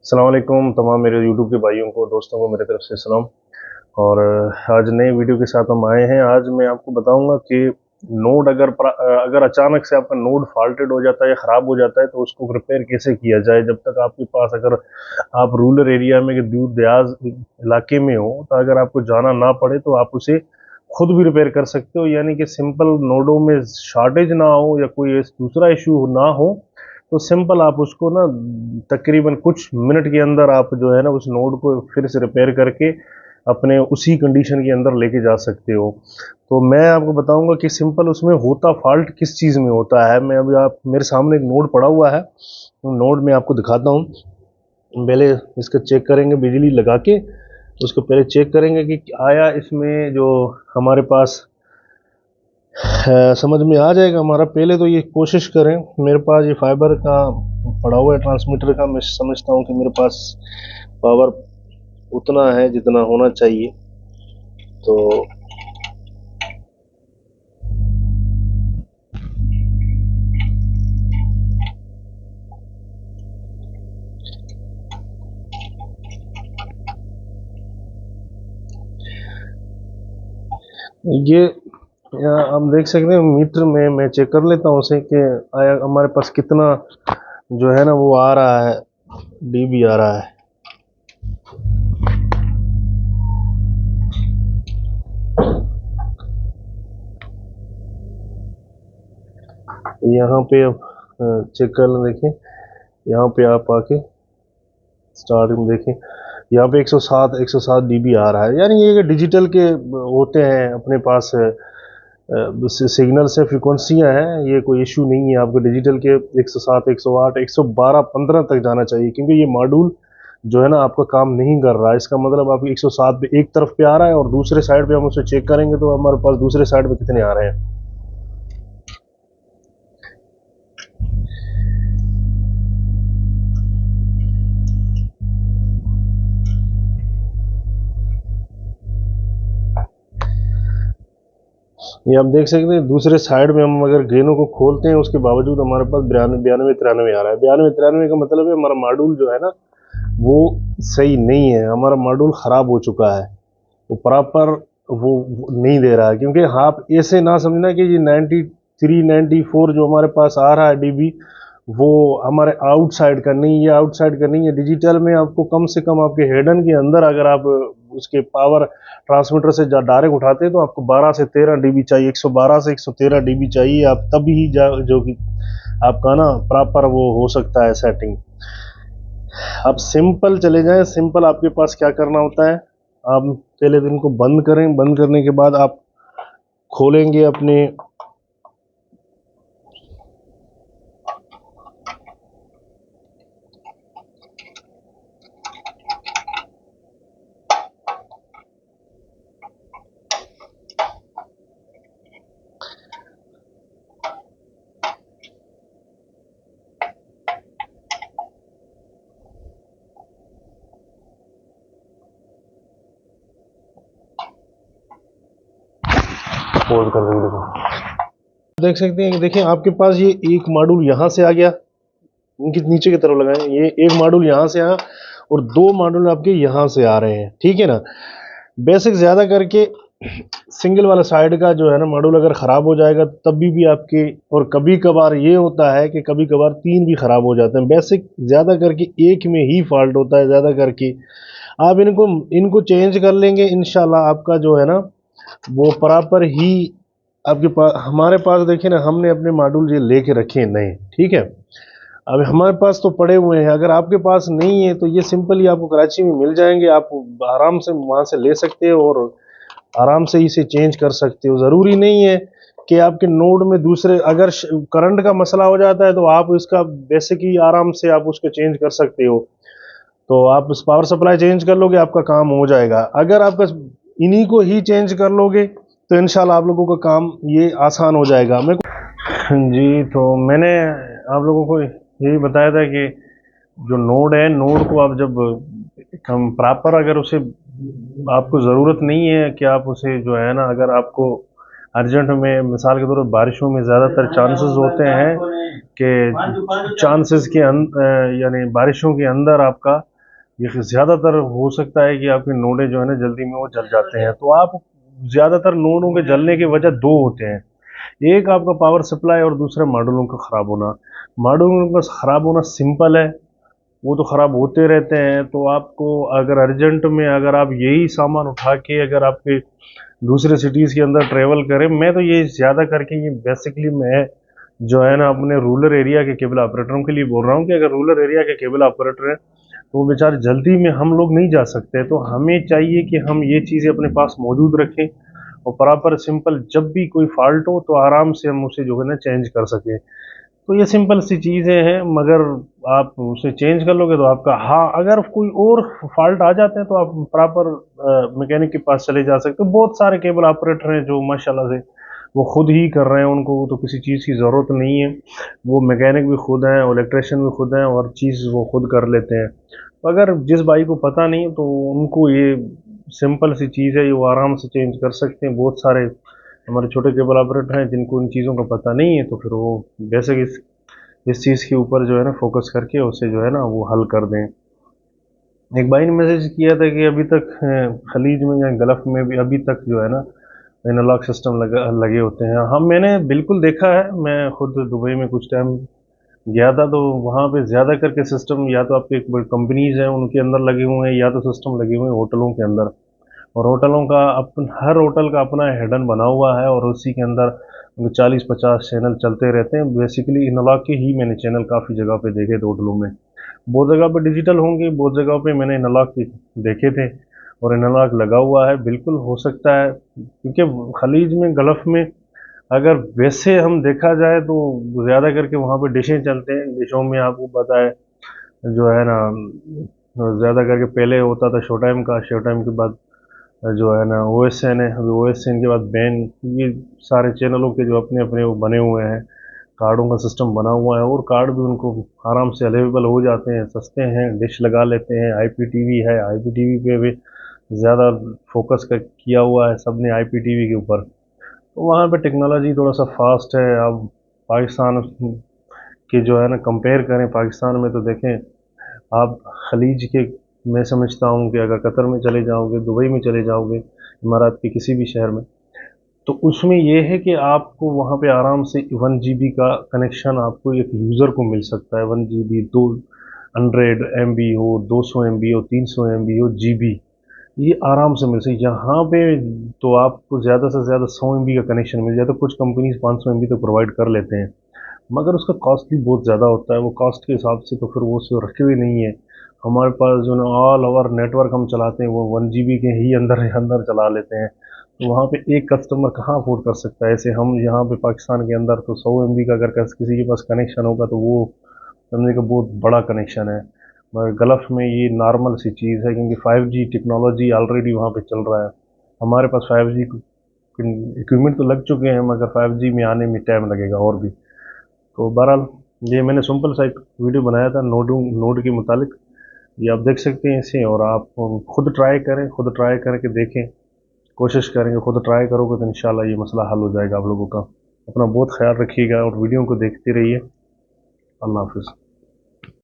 अस्सलाम वालेकुम तमाम मेरे यूट्यूब के भाइयों को दोस्तों को मेरे तरफ से सलाम। और आज नए वीडियो के साथ हम आए हैं। आज मैं आपको बताऊंगा कि नोड अगर अचानक से आपका नोड फॉल्टेड हो जाता है या ख़राब हो जाता है तो उसको रिपेयर कैसे किया जाए। जब तक आपके पास, अगर आप रूरल एरिया में दूर दराज इलाके में हो, तो अगर आपको जाना ना पड़े तो आप उसे खुद भी रिपेयर कर सकते हो। यानी कि सिंपल नोडों में शॉर्टेज ना हो या कोई दूसरा इशू ना हो तो सिंपल आप उसको ना तकरीबन कुछ मिनट के अंदर आप जो है ना उस नोड को फिर से रिपेयर करके अपने उसी कंडीशन के अंदर लेके जा सकते हो। तो मैं आपको बताऊंगा कि सिंपल उसमें होता फॉल्ट किस चीज़ में होता है। मैं अभी, आप मेरे सामने एक नोड पड़ा हुआ है, तो नोड में आपको दिखाता हूँ। पहले इसका चेक करेंगे बिजली लगा के, उसको पहले चेक करेंगे कि आया इसमें जो हमारे पास समझ में आ जाएगा हमारा। पहले तो ये कोशिश करें, मेरे पास ये फाइबर का पड़ा हुआ है ट्रांसमीटर का, मैं समझता हूँ कि मेरे पास पावर उतना है जितना होना चाहिए। तो ये यहाँ आप देख सकते हैं मीटर में, मैं चेक कर लेता हूँ उसे कि आया हमारे पास कितना जो है ना वो आ रहा है, डीबी आ रहा है। यहाँ पे अब चेक कर लें, देखें यहाँ पे आप आके स्टार्ट में देखें, यहाँ पे 107 डीबी आ रहा है। यानी ये डिजिटल के होते हैं अपने पास सिग्नल से फ्रिक्वेंसियाँ हैं, ये कोई इशू नहीं है। आपको डिजिटल के 107, 108, 112, 15 तक जाना चाहिए, क्योंकि ये मॉड्यूल जो है ना आपका काम नहीं कर रहा है। इसका मतलब आप 107 पे एक तरफ पे आ रहा है और दूसरे साइड पे हम उसे चेक करेंगे तो हमारे पास दूसरे साइड पे कितने आ रहे हैं। ये आप देख सकते हैं दूसरे साइड में हम अगर गेनों को खोलते हैं उसके बावजूद हमारे पास 92, 93 आ रहा है। 92, 93 का मतलब है हमारा मॉड्यूल जो है ना वो सही नहीं है, हमारा मॉड्यूल ख़राब हो चुका है, वो प्रॉपर वो नहीं दे रहा है। क्योंकि आप ऐसे ना समझना कि ये 93, 94 जो हमारे पास आ रहा है डीबी, वो हमारे आउटसाइड का नहीं, ये आउटसाइड का नहीं है। डिजिटल में आपको कम से कम आपके हेडन के अंदर अगर आप उसके पावर ट्रांसमीटर से डायरेक्ट उठाते हैं तो आपको 12 से 13 डीबी चाहिए, 112 से 113 डीबी चाहिए। आप तभी जो कि आपका ना प्रॉपर वो हो सकता है सेटिंग। आप सिंपल चले जाएं। सिंपल आपके पास क्या करना होता है, आप पहले दिन को बंद करें, बंद करने के बाद आप खोलेंगे अपने पोज कर देंगे। देखो देख सकते हैं कि देखिए आपके पास ये एक मॉड्यूल यहाँ से आ गया, इनके नीचे की तरफ लगाएं, ये एक मॉड्यूल यहाँ से आया और दो मॉड्यूल आपके यहाँ से आ रहे हैं, ठीक है ना। बेसिक ज़्यादा करके सिंगल वाला साइड का जो है ना मॉड्यूल अगर ख़राब हो जाएगा तभी भी आपके, और कभी कभार ये होता है कि कभी कभार तीन भी ख़राब हो जाते हैं। बेसिक ज़्यादा करके एक में ही फॉल्ट होता है ज़्यादा करके। आप इनको इनको चेंज कर लेंगे इंशाल्लाह, आपका जो है ना वो प्रॉपर ही आपके पास। हमारे पास देखिए ना, हमने अपने मॉड्यूल ये लेके रखे हैं नए, ठीक है। अब हमारे पास तो पड़े हुए हैं, अगर आपके पास नहीं है तो ये सिंपली आपको कराची में मिल जाएंगे, आप आराम से वहाँ से ले सकते हो और आराम से इसे चेंज कर सकते हो। ज़रूरी नहीं है कि आपके नोड में दूसरे, अगर करंट का मसला हो जाता है तो आप इसका बेसिक ही आराम से आप उसको चेंज कर सकते हो। तो आप उस पावर सप्लाई चेंज कर लोगे, आपका काम हो जाएगा। अगर आपका इन्हीं को ही चेंज कर लोगे तो इंशाल्लाह आप लोगों का काम ये आसान हो जाएगा। मैं जी, तो मैंने आप लोगों को यही बताया था कि जो नोड है, नोड को आप जब हम प्रॉपर, अगर उसे आपको ज़रूरत नहीं है कि आप उसे जो है ना, अगर आपको अर्जेंट में, मिसाल के तौर पर बारिशों में ज़्यादातर चांसेस होते हैं कि चांसेस के यानी बारिशों के अंदर आपका ये ज़्यादातर हो सकता है कि आपके नोडे जो है ना जल्दी में वो जल जाते हैं। तो आप ज़्यादातर नोडों के जलने की वजह दो होते हैं, एक आपका पावर सप्लाई और दूसरा मॉड्यूलों का ख़राब होना। मॉड्यूलों का ख़राब होना सिंपल है, वो तो ख़राब होते रहते हैं। तो आपको अगर अर्जेंट में अगर आप यही सामान उठा के अगर आपके दूसरे सिटीज़ के अंदर ट्रेवल करें, मैं तो ये ज़्यादा करके ये बेसिकली मैं जो है ना अपने रूरल एरिया के केबल ऑपरेटरों के लिए बोल रहा हूँ कि अगर रूरल एरिया के केबल ऑपरेटर हैं तो वो बेचारे जल्दी में हम लोग नहीं जा सकते, तो हमें चाहिए कि हम ये चीज़ें अपने पास मौजूद रखें और प्रॉपर सिंपल जब भी कोई फॉल्ट हो तो आराम से हम उसे जो है ना चेंज कर सकें। तो ये सिंपल सी चीज़ें हैं, मगर आप उसे चेंज कर लोगे तो आपका, हाँ अगर कोई और फॉल्ट आ जाते हैं तो आप प्रॉपर मैकेनिक के पास चले जा सकते हो। बहुत सारे केबल ऑपरेटर हैं जो माशाल्लाह से वो खुद ही कर रहे हैं, उनको तो किसी चीज़ की ज़रूरत नहीं है। वो मैकेनिक भी खुद हैं, इलेक्ट्रिशियन भी खुद हैं और चीज़ वो खुद कर लेते हैं। तो अगर जिस भाई को पता नहीं तो उनको ये सिंपल सी चीज़ है, ये वो आराम से चेंज कर सकते हैं। बहुत सारे हमारे छोटे केबल ऑपरेटर हैं जिनको इन चीज़ों का पता नहीं है, तो फिर वो बेसिक इस चीज़ के ऊपर जो है ना फोकस करके उसे जो है ना वो हल कर दें। एक भाई ने मैसेज किया था कि अभी तक खलीज में या गल्फ में भी अभी तक जो है ना एनालॉग सिस्टम लगे होते हैं। हाँ मैंने बिल्कुल देखा है, मैं खुद दुबई में कुछ टाइम गया था, तो वहाँ पे ज़्यादा करके सिस्टम या तो आपके बड़ी कंपनीज हैं उनके अंदर लगे हुए हैं या तो सिस्टम लगे हुए हैं होटलों के अंदर। और होटलों का हर होटल का अपना हेडन बना हुआ है और उसी के अंदर 40-50 चैनल चलते रहते हैं। बेसिकली एनालॉग के ही मैंने चैनल काफ़ी जगह पे देखे थे होटलों में। बहुत जगह पे डिजिटल होंगे, बहुत जगह पे मैंने एनालॉग के देखे थे और एनालॉग लगा हुआ है। बिल्कुल हो सकता है क्योंकि खलीज में गल्फ में अगर वैसे हम देखा जाए तो ज़्यादा करके वहाँ पे डिशें चलते हैं। डिशों में आपको पता है जो है ना ज़्यादा करके पहले होता था शो टाइम का, शो टाइम के बाद जो है ना ओ एस एन है, अभी ओ एस एन के बाद बैन। ये सारे चैनलों के जो अपने अपने वो बने हुए हैं, कार्डों का सिस्टम बना हुआ है और कार्ड भी उनको आराम से अवेलेबल हो जाते हैं, सस्ते हैं, डिश लगा लेते हैं। आईपीटीवी है, आईपीटीवी पे भी ज़्यादा फोकस किया हुआ है सबने आईपीटीवी के ऊपर। तो वहाँ पे टेक्नोलॉजी थोड़ा सा फास्ट है। अब पाकिस्तान के जो है ना कंपेयर करें पाकिस्तान में तो देखें आप खलीज के, मैं समझता हूँ कि अगर कतर में चले जाओगे, दुबई में चले जाओगे, इमारात के किसी भी शहर में, तो उसमें ये है कि आपको वहाँ पे आराम से 1 GB का कनेक्शन आपको एक यूज़र को मिल सकता है। 1 GB, 200 MB हो, 200 MB हो, 300 MB हो, GB, ये आराम से मिल सकती। यहाँ पे तो आपको ज़्यादा से ज़्यादा 100 MB का कनेक्शन मिल जाता है। कुछ कंपनीज 500 MB तो प्रोवाइड कर लेते हैं, मगर उसका कॉस्ट भी बहुत ज़्यादा होता है। वो कॉस्ट के हिसाब से तो फिर वो उसको रखे हुए नहीं है। हमारे पास जो ना ऑल ओवर नेटवर्क हम चलाते हैं वो 1 GB के ही अंदर अंदर चला लेते हैं। तो वहाँ पे एक कस्टमर कहाँ अफोर्ड कर सकता है। ऐसे हम यहाँ पे पाकिस्तान के अंदर तो 100 MB का अगर किसी के पास कनेक्शन होगा तो वो समझने का बहुत बड़ा कनेक्शन है। मगर गल्फ में ये नॉर्मल सी चीज़ है क्योंकि 5G टेक्नोलॉजी ऑलरेडी वहाँ पे चल रहा है। हमारे पास 5G इक्विपमेंट तो लग चुके हैं, मगर 5G में आने में टाइम लगेगा और भी। तो बहरहाल ये मैंने सिंपल सा एक वीडियो बनाया था नोड के मुतालिक। ये आप देख सकते हैं इसे और आप खुद ट्राई करें, खुद ट्राई करके देखें, कोशिश करेंगे, खुद ट्राई करोगे तो इंशाल्लाह ये मसला हल हो जाएगा आप लोगों का। अपना बहुत ख्याल रखिएगा और वीडियो को देखते रहिए। अल्लाह हाफिज़।